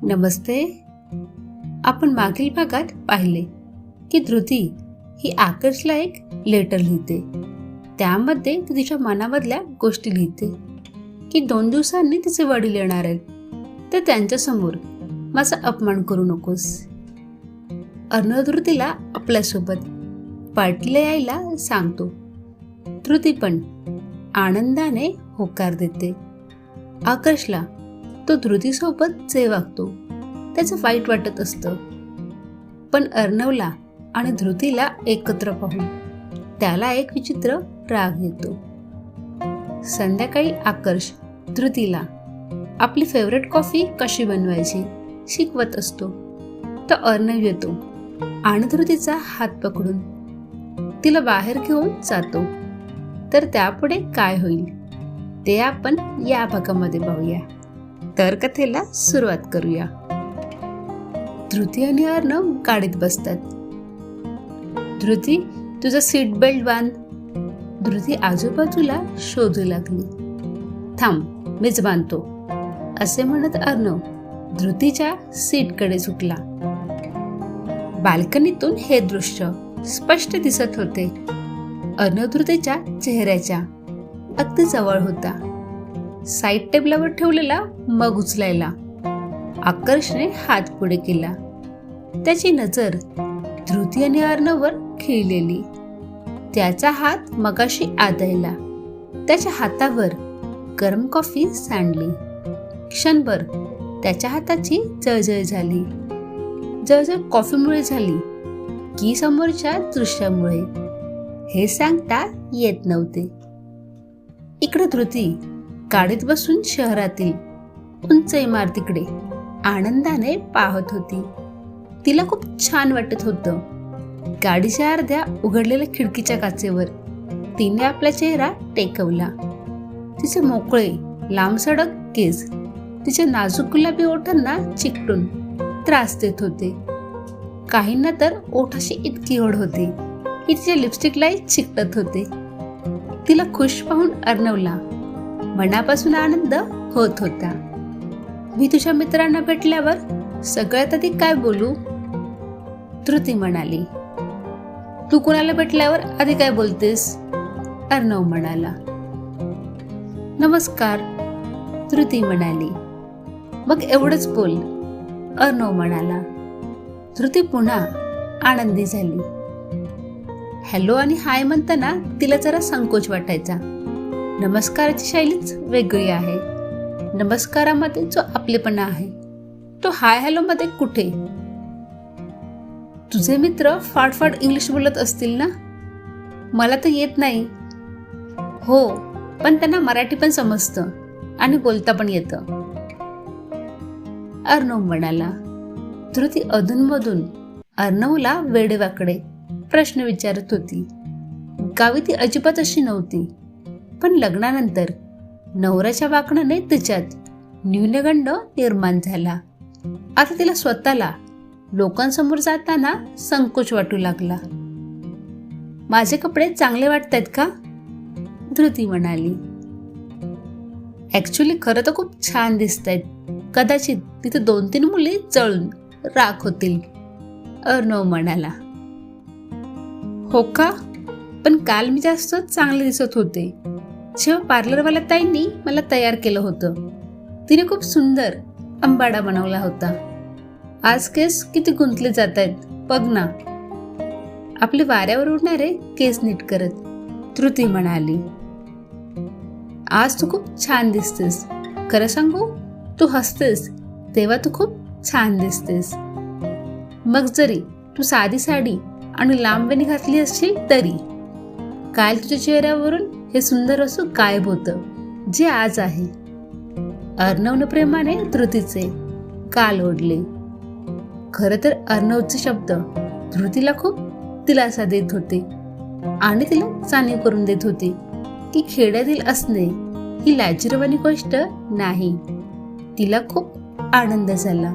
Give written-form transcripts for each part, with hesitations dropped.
नमस्ते. आपण मागील भागात पाहिले की धृती ही आकर्षला एक लेटर लिहिते. त्यामध्ये ती तिच्या मनामधल्या गोष्टी लिहिते की 2 दिवसांनी तिचे वडील येणार आहेत, तर त्यांच्यासमोर माझा अपमान करू नकोस. अर्णव धृतीला आपल्यासोबत पार्टीला यायला सांगतो. धृती पण आनंदाने होकार देते. आकर्षला तो धृतीसोबत जे वागतो त्याचं वाईट वाटत असतं, पण अर्णवला आणि धृतीला एकत्र पाहून त्याला एक विचित्र राग येतो. संध्याकाळी आकर्ष धृतीला आपली फेवरेट कॉफी कशी बनवायची शिकवत असतो. तर अर्णव येतो आणि धृतीचा हात पकडून तिला बाहेर घेऊन जातो. तर त्यापुढे काय होईल ते आपण या भागामध्ये पाहूया. तर कथेला सुरुवात करूया. धृती आणि अर्णव गाडीत बसतात. धृती, तुझा सीट बेल्ट बांध. धृती आजूबाजूला शोधू लागली. थांब, मीच बांधतो, असे म्हणत अर्णव धृतीच्या सीटकडे झुकला. बाल्कनीतून हे दृश्य स्पष्ट दिसत होते. अर्णव धृतीच्या चेहऱ्याच्या अगदी जवळ होता. साईड टेबलावर ठेवलेला मग उचलायला आकर्षने हात पुढे केला. त्याची नजर धृती आणि अर्णववर खिळलेली. त्याचा हात मगाशी आदळला. त्याच्या हातावर गरम कॉफी सांडली. क्षणभर त्याच्या हाताची जळजळ झाली. जळजळ कॉफीमुळे झाली की समोरच्या दृश्यामुळे, हे सांगता येत नव्हते. इकडे धृती गाडीत बसून शहरातील उंच इमारतीकडे आनंदाने पाहत होती. तिला खूप छान वाटत होतं. गाडीच्या अर्ध्या उघडलेल्या खिडकीच्या काचेवर तिने आपला चेहरा टेकवला. तिचे मोकळे लांबसडक केस तिच्या नाजूक गुलाबी ओठांना चिकटून त्रास देत होते. काहींना तर ओठाशी इतकी ओढ होती की तिच्या लिपस्टिकलाही चिकटत होते. तिला खुश पाहून अर्णवला मनापासून आनंद होत होता. मी तुझ्या मित्रांना भेटल्यावर सगळ्यात आधी काय बोलू? धृती म्हणाली. तू कुणाला भेटल्यावर आधी काय बोलतेस? अर्णव म्हणाला. नमस्कार, धृती म्हणाली. मग एवढंच बोल, अर्णव म्हणाला. धृती पुन्हा आनंदी झाली. हॅलो आणि हाय म्हणताना तिला जरा संकोच वाटायचा. नमस्काराची शैलीच वेगळी आहे. नमस्कारामध्ये जो आपलेपणा आहे तो हाय हॅलो मध्ये कुठे? तुझे मित्र फाडफाड इंग्लिश बोलत असतील ना? मला तर येत नाही. हो, पण त्यांना मराठी पण समजतं आणि बोलता पण येतं, अर्णव म्हणाला. धृती अधूनमधून अर्णवला वेडेवाकडे प्रश्न विचारत होती. गावी ती अजिबात अशी नव्हती, पण लग्नानंतर नवऱ्याच्या वागण्याने तिच्यात न्यूनगंड निर्माण झाला. आता तिला स्वतःला लोकांसमोर जाताना संकोच वाटू लागला. माझे कपडे चांगले वाटतायत का? धृती म्हणाली. ऍक्च्युली खरं तर खूप छान दिसतायत. कदाचित तिथे 2-3 मुली जळून राख होतील, अर्णव म्हणाला. हो का? पण काल मी जास्त चांगले दिसत होते जेव्हा पार्लरवाल्या ताईंनी मला तयार केलं होतं. तिने खूप सुंदर अंबाडा बनवला होता. आज केस किती गुंतले जात आहेत बघ ना. आपले वाऱ्यावर उडणारे केस नीट करत धृती म्हणाली. आज तू खूप छान दिसतेस. खरं सांगू, तू हसतेस तेव्हा तू खूप छान दिसतेस. मग जरी तू साधी साडी आणि लांब वेणी घातली असशील तरी काल तुझ्या चेहऱ्यावरून हे सुंदर असू गायब होतं जे आज आहे. अर्णवने प्रेमाने धृतीचे गाल ओढले. खरं तर अर्णवचे शब्द धृतीला खूप दिलासा देत होते आणि तिला जाणीव करून देत होते की खेड्यातील असणे ही लाजिरवाणी गोष्ट नाही. तिला खूप आनंद झाला.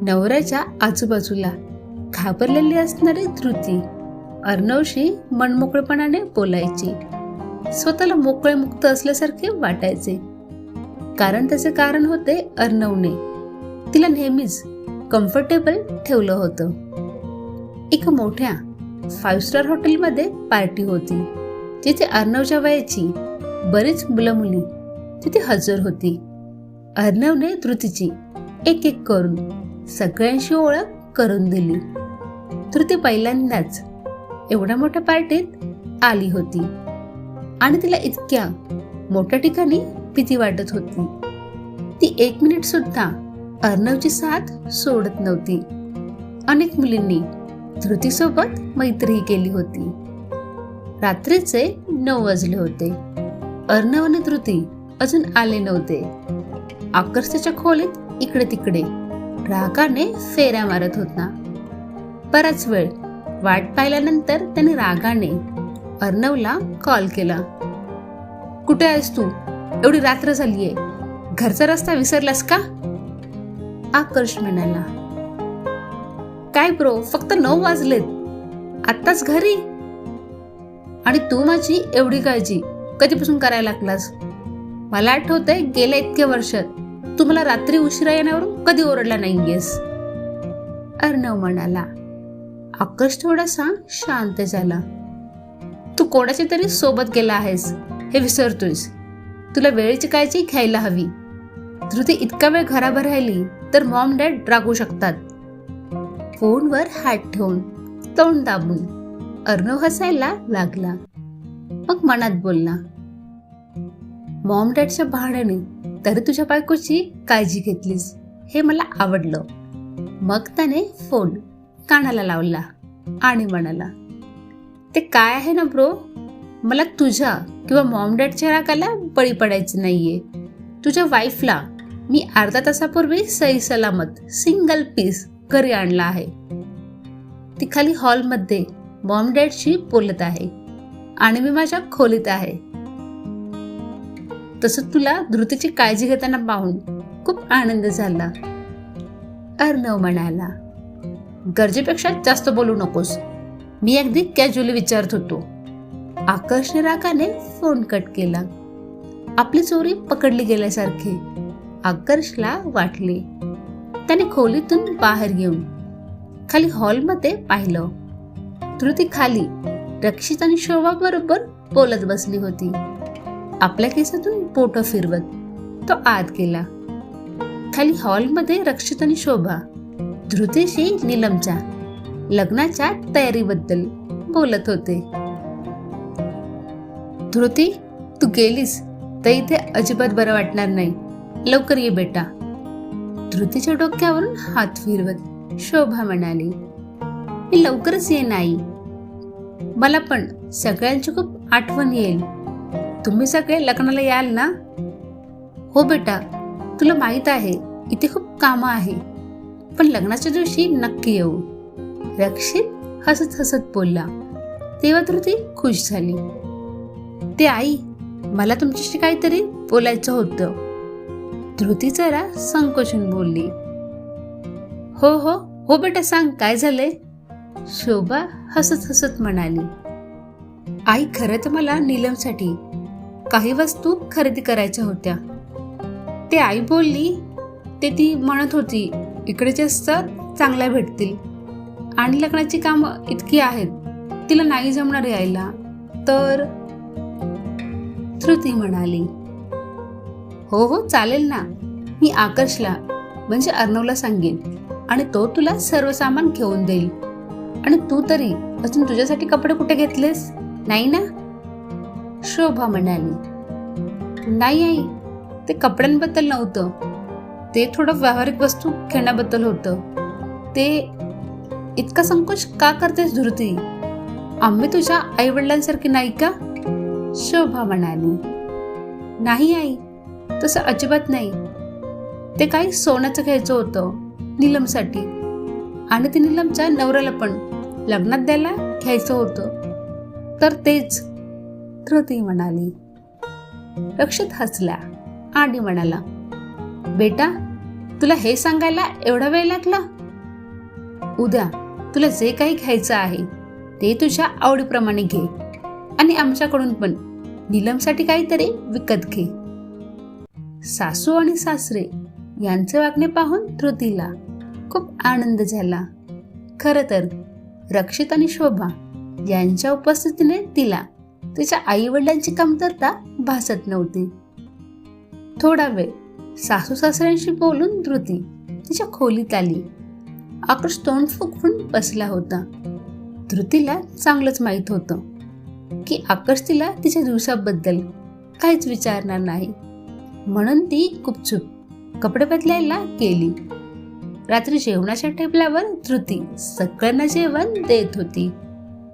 नवऱ्याच्या आजूबाजूला घाबरलेली असणारी धृती अर्णवशी मनमोकळेपणाने बोलायची. स्वतःला मोकळे मुक्त असल्यासारखे वाटायचे. कारण त्याचे कारण होते अर्णवने तिला नेहमीच कम्फर्टेबल ठेवलं होतं. एका मोठ्या 5 स्टार हॉटेलमध्ये पार्टी होती, जिथे अर्णवच्या वयाची बरीच मुलं मुली तिथे हजर होती. अर्णवने धृतीची एक एक करून सगळ्यांशी ओळख करून दिली. धृती पहिल्यांदाच एवढ्या मोठ्या पार्टीत आली होती आणि तिला इतक्या मोठ्या ठिकाणी भीती वाटत होती. ती 1 मिनिट सुद्धा अर्णवची साथ सोडत नव्हती. अनेक मुलींनी धृतीसोबत मैत्री केली होती. रात्रीचे 9 वाजले होते. अर्णव आणि धृती अजून आले नव्हते. आकर्ष त्याच्या खोलीत इकडे तिकडे रागाने फेऱ्या मारत होता. बराच वेळ वाट पाहिल्यानंतर त्याने रागाने अर्णवला कॉल केला. कुठे आहेस तू? एवढी रात्र झालीये, घरचा रस्ता विसरलास का? आकर्ष म्हणाला. काय ब्रो, फक्त 9 वाजलेत, आत्ताच घरी? आणि तू माझी एवढी काळजी कधीपासून करायला लागलास? मला आठवतंय गेल्या इतक्या वर्षात तू मला रात्री उशिरा येण्यावरून कधी ओरडला नाहीयेस. अर्णव म्हणाला. आकर्ष थोडासा शांत झाला. तू कोणाच्या तरी सोबत गेला आहेस हे विसरतोयस. तुला वेळेची काळजी घ्यायला हवी. धृती इतका वेळ घराबाहेर राहिली तर मॉम डॅड रागवू शकतात. फोनवर हात ठेवून तोंड दाबून अर्णव हसायला लागला. मग मनात बोलला, मॉम डॅडच्या बहाण्याने तरी तुझ्या बायकोची काळजी घेतलीस, हे मला आवडलं. मग त्याने फोन कानाला लावला आणि म्हणाला, ते काय आहे ना ब्रो, मला तुझ्या किंवा मॉम डॅडच्या रागाला बळी पडायचं नाहीये. तुझ्या वाईफला मी अर्धा तासापूर्वी सही सलामत सिंगल पीस घरी आणला आहे. ती खाली हॉलमध्ये मॉम डॅडशी बोलत आहे आणि मी माझ्या खोलीत आहे. तसं तुला धृतीची काळजी घेताना पाहून खूप आनंद झाला. अर्णव म्हणाला, गरजेपेक्षा जास्त बोलू नकोस, मी अगदी कॅज्युअली विचारत होतो. आकर्षने रागाने फोन कट केला. आपली चोरी पकडली गेल्यासारखे आकर्षला वाटले. त्याने खोलीतून बाहेर येऊन खाली हॉलमध्ये पाहिलं. धृती खाली रक्षित आणि शोभा बरोबर बोलत बसली होती. आपल्या केसातून बोटं फिरवत तो आत गेला. खाली हॉलमध्ये रक्षित आणि शोभा धृतीशी नीलमच्या लग्नाच्या तयारीबद्दल बोलत होते. धृती, तू गेलीस तर इथे अजिबात बरं वाटणार नाही, लवकर ये बेटा. धृतीच्या डोक्यावरून हात फिरवत शोभा म्हणाली, मी लवकरच येईन आई. मला पण सगळ्यांची खूप आठवण येईल. तुम्ही सगळे लग्नाला याल ना? हो बेटा, तुला माहित आहे इथे खूप कामं आहे, पण लग्नाच्या दिवशी नक्की येऊ. रक्षित हसत हसत बोलला. तेव्हा धृती खुश झाली. ते आई, मला तुमच्याशी काहीतरी बोलायचं होतं. धृती जरा संकोचून बोलली. हो हो हो बेटा, सांग काय झालंय? शोभा हसत हसत म्हणाली. आई, खरं तर मला नीलमसाठी काही वस्तू खरेदी करायच्या होत्या. ते आई बोलली, ते ती म्हणत होती इकडे जास्त चांगल्या भेटतील आणि लग्नाची कामं इतकी आहेत, तिला नाही जमणार यायला. तर धृती म्हणाली, हो हो चालेल ना, मी आकर्षला म्हणजे अर्णवला सांगेन आणि तो तुला सर्व सामान घेऊन देईल. आणि तू तरी अजून तुझ्यासाठी कपडे कुठे घेतलेस नाही ना? शोभा म्हणाली. नाही आई, ते कपड्यांबद्दल नव्हतं, ते थोडं व्यावहारिक वस्तू घेण्याबद्दल होतं. ते इतका संकोच का करतेस धृती? आम्ही तुझ्या आई वडिलांसारखी नाही का? शोभा म्हणाली. नाही आई, तसं अजिबात नाही. ते काही सोन्याचं घ्यायचं होतं नीलमसाठी आणि ते नीलमच्या नवऱ्याला पण लग्नात द्यायला घ्यायचं होतं, तर तेच. धृती म्हणाली. रक्षित हसला आणि म्हणाला, बेटा, तुला हे सांगायला एवढा वेळ लागला? उद्या तुला जे काही घ्यायचं आहे ते तुझ्या आवडीप्रमाणे घे आणि आमच्याकडून पण नीलमसाठी काहीतरी विकत घे. सासू आणि सासरे यांचे वागणे पाहून धृतीला खूप आनंद झाला. खरं तर रक्षित आणि शोभा यांच्या उपस्थितीने तिला तिच्या आई वडिलांची कमतरता भासत नव्हती. थोडा वेळ सासू सासऱ्यांशी बोलून धृती तिच्या खोलीत आली. आकाश तोंड फुगवून बसला होता. धृतीला चांगलंच माहित होतं की आकाश तिला तिच्या दिवसाबद्दल काहीच विचारणार नाही, म्हणून ती गुपचूप कपडे बदलायला गेली. रात्री जेवणाच्या टेबलावर धृती सगळ्यांना जेवण देत होती.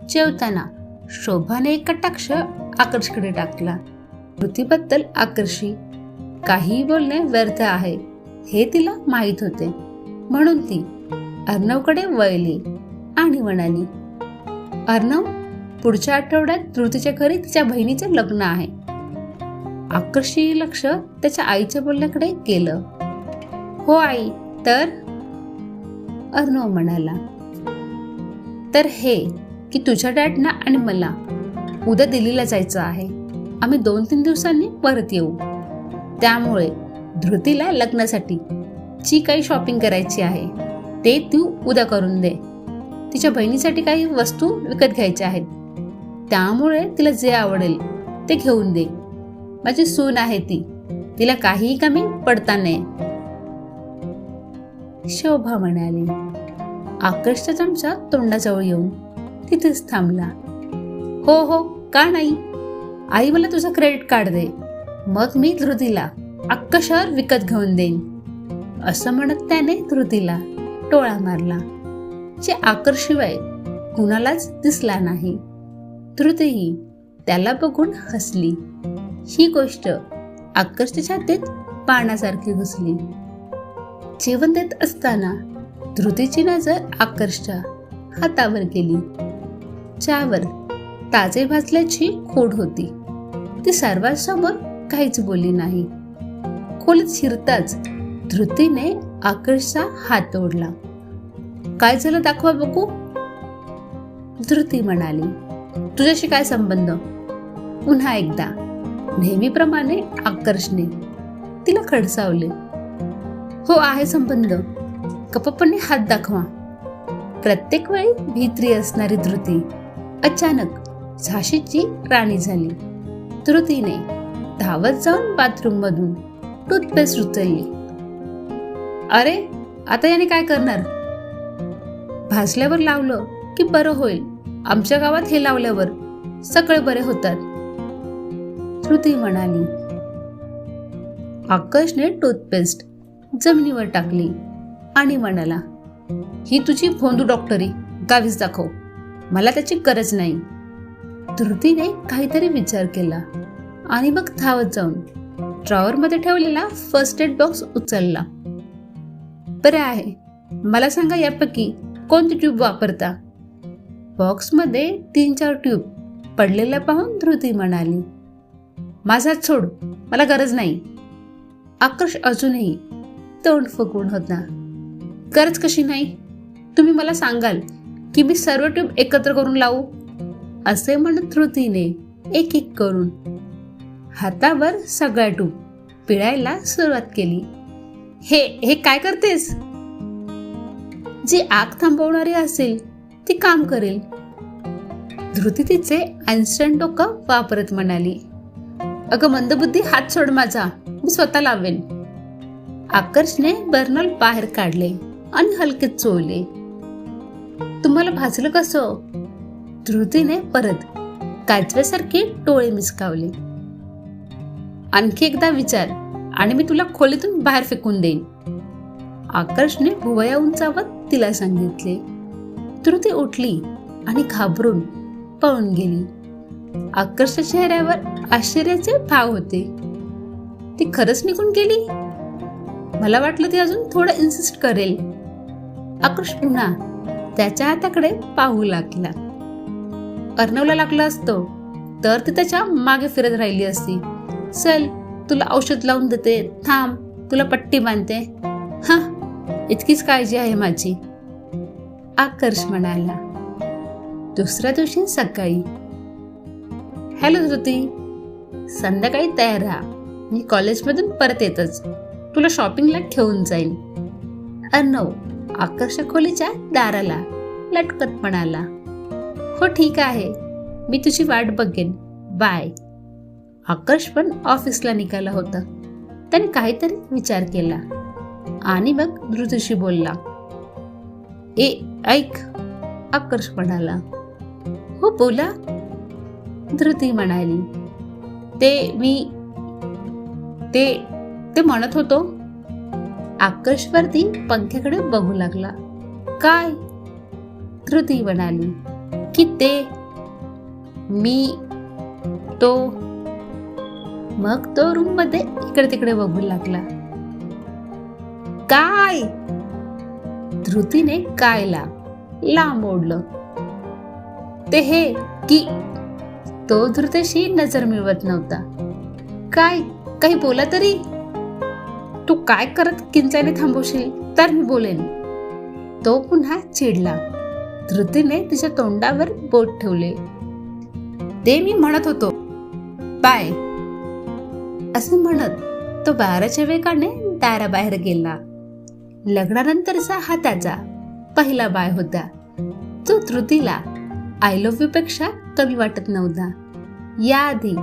जेवताना शोभाने एक कटाक्ष आकर्षकडे टाकला. धृतीबद्दल आकर्षी काही बोलणे व्यर्थ आहे हे तिला माहित होते, म्हणून ती अर्णवकडे वळली आणि म्हणाली, अर्णव, पुढच्या आठवड्यात धृतीच्या घरी तिच्या बहिणीचे लग्न आहे. आकर्षी लक्ष त्याच्या आईच्या बोलण्याकडे गेलं. हो आई, तर? अर्णव म्हणाला, तर हे की तुझ्या डॅडना आणि मला उद्या दिल्लीला जायचं आहे. आम्ही 2-3 दिवसांनी परत येऊ. त्यामुळे धृतीला लग्नासाठी जी काही शॉपिंग करायची आहे ते तू उद्या करून दे. तिच्या बहिणीसाठी काही वस्तू विकत घ्यायच्या आहेत, त्यामुळे तिला जे आवडेल ते घेऊन दे. माझी सून आहे ती, तिला काहीही कमी पडता नये. शोभा म्हणाली. आकाशचा चमचा तोंडाजवळ येऊन तिथेच थांबला. हो हो, का नाही? आई, मला तुझं क्रेडिट कार्ड दे, मग मी धृतीला अख्खं शहर विकत घेऊन देईन. असं म्हणत त्याने धृतीला टोळा मारला, जे आकर्षशिवाय कुणालाच दिसला नाही. धृतीही त्याला बघून हसली. ही गोष्ट आकर्षच्या छातीत बाणासारखी घुसली. जेवण देत असताना धृतीची नजर आकर्षच्या हातावर गेली, ज्यावर ताजे भाजल्याची खोड होती. ती सर्वांसमोर काहीच बोलली नाही. खोलीत शिरताच धृतीने आकर्षचा हात ओढला. काय झालं, दाखवा बघू. धृती म्हणाली, तुझ्याशी काय संबंध? पुन्हा एकदा नेहमीप्रमाणे आकर्षने तिला खडसावले. हो, आहे संबंध. कपटपणे हात दाखवा. प्रत्येक वेळी भीत्री असणारी धृती अचानक झाशीची राणी झाली. धृतीने धावत जाऊन बाथरूम मधून टूथपेस्ट उचलली. अरे, आता याने काय करणार? भाजल्यावर लावलं की बरं होईल. आमच्या गावात हे लावल्यावर सगळे बरे होतात, धृती म्हणाली. आकाशने टूथपेस्ट जमिनीवर टाकली आणि म्हणाला, ही तुझी भोंदू डॉक्टरी, गावीच दाखव. मला त्याची गरज नाही. धृतीने काहीतरी विचार केला आणि मग धावत जाऊन ड्रॉवर मध्ये ठेवलेला फर्स्ट एड बॉक्स उचलला. बरं आहे, मला सांगा यापैकी कोणती ट्यूब वापरता? बॉक्स मध्ये 3-4 ट्यूब पडलेल्या पाहून धृती म्हणाली, माझा हात सोड, मला गरज नाही. आकाश अजूनही तोंड फुगवून होता. गरज कशी नाही? तुम्ही मला सांगाल की मी सर्व ट्यूब एकत्र करून लावू? असे म्हणत धृतीने एक एक करून हातावर सगळ्या ट्यूब पिळायला सुरुवात केली. हे काय करतेस? जी आग थांबवणारी असेल ती काम करेल, धृती तिचे आइन्स्टाईन डोकं वापरत म्हणाली. अगं मंदबुद्धी, हात सोड माझा, मी स्वतः लावेन. आकर्षने बर्नल बाहेर काढले आणि हलके चोळले. तुम्हाला भाजलं कसं? धृतीने परत काजव्यासारखे डोळे मिचकावले. आणखी एकदा विचार आणि मी तुला खोलीतून बाहेर फेकून देईन, आकर्षने भुवया उंचावत तिला सांगितले. धृती उठली आणि घाबरून पळून गेली. आकर्षच्या चेहऱ्यावर आश्चर्याचे भाव होते. ती खरंच निघून गेली? मला वाटलं ती अजून थोडं इन्सिस्ट करेल. आकर्ष पुन्हा त्याच्या हाताकडे पाहू लागला. अर्णवला लागलं असतं तर ती त्याच्या मागे फिरत राहिली असती. चल, तुला औषध लावून देते, थांब, तुला पट्टी बांधते. हा, इतकीच काळजी आहे माझी, आकर्ष म्हणाला. दुसऱ्या दिवशी सकाळी, हॅलो धृती, संध्याकाळी तयार राहा, मी कॉलेजमधून परत येतच. तुला शॉपिंगला घेऊन जाईन. अर्णव आकर्षक खोलीच्या दाराला लटकत म्हणाला, हो ठीक आहे, मी तुझी वाट बघेन, बाय. आकर्ष पण ऑफिसला निघाला होता. त्याने काहीतरी विचार केला आणि मग धृतीशी बोलला. ऐक, आकर्ष म्हणाला. हो बोला, धृती म्हणाली. ते म्हणत होतो. आकर्षवरती पंख्याकडे बघू लागला. काय? धृती म्हणाली की मग तो रूम मध्ये इकडे तिकडे बघू लागला. काय? धृतीने कायला लांब ओढलं. ते हे की तो धृतीशी नजर मिळवत नव्हता. काय? काही बोला तरी. तू काय करत किंचाने थांबवशील तर मी बोलेन. तो पुन्हा चिडला. धृतीने तिच्या तोंडावर बोट ठेवले. ते मी म्हणत होतो, बाय. असं म्हणत तो बाराच्या वेगाने दाराबाहेर गेला. लग्नानंतरचा हा त्याचा पहिला बाय होता. तो धृतीला आय लव्ह यू पेक्षा कमी वाटत नव्हता. याआधी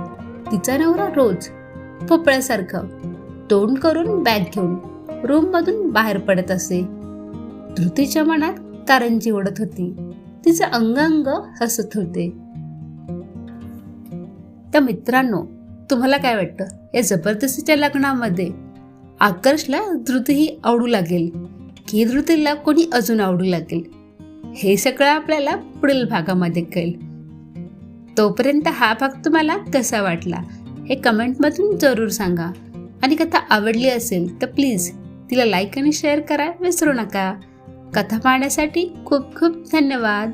तिचा नवरा रोज पोपळ्यासारखं तोंड करून बॅग घेऊन रूम मधून बाहेर पडत असे. धृतीच्या मनात कारंजी ओढत होती. तिचे अंग हसत होते. तर मित्रांनो, तुम्हाला काय वाटतं, या जबरदस्तीच्या लग्नामध्ये आकर्षला धृती ही आवडू लागेल की धृतीला कोणी अजून आवडू लागेल? हे सगळं आपल्याला पुढील भागामध्ये कळेल. तोपर्यंत हा भाग तुम्हाला कसा वाटला हे कमेंटमधून जरूर सांगा. आणि कथा आवडली असेल तर प्लीज तिला लाईक आणि शेअर करा विसरू नका. कथा पाहण्यासाठी खूप खूप धन्यवाद.